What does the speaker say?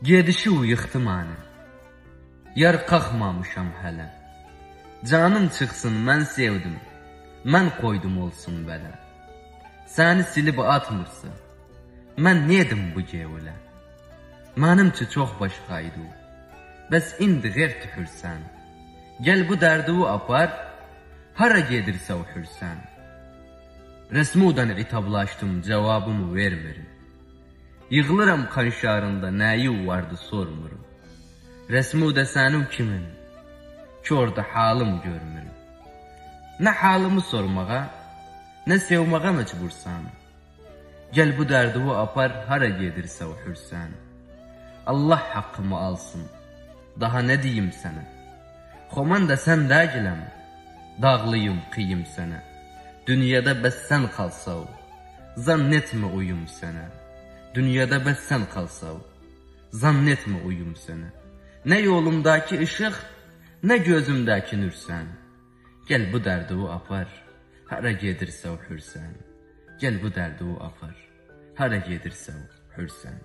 Gedişi yıxdı məni, yar qalxmamışam hələ. Canım çıxsın, mən sevdim, mən qoydum olsun belə. Səni silib atmırsa, mən nedim bu gevlə? Mənimçi çox başqaydı, bəs indi qeyr tüxürsən. Gəl bu dərdi apar, hara gedirsə uxursən. Rəsmudan itablaşdım, cavabımı vermirim. Yığılıram qanşarında, nəyi vardı sormurum. Rəsmuda sənin kimin, ki orada halım görmürüm. Nə halımı sormağa, nə sevmağa məcbursan. Gəl bu dərdi apar, hara gedirsə uxursən. Allah haqqımı alsın, daha nə deyim sənə? Xoman da sən dəgiləm, dağlıyım, qıyım sənə. Dünyada bəs sən qalsav, zannetmə uyum sənə. Dünyada bəs sən qalsav, zannetmə uyum sənə. Nə yolumdakı işıq, nə gözümdəki nürsən. Gəl bu dərdi apar, hara gedirsə uxursən. Gəl bu dərdi apar, hara gedirsə uxursən.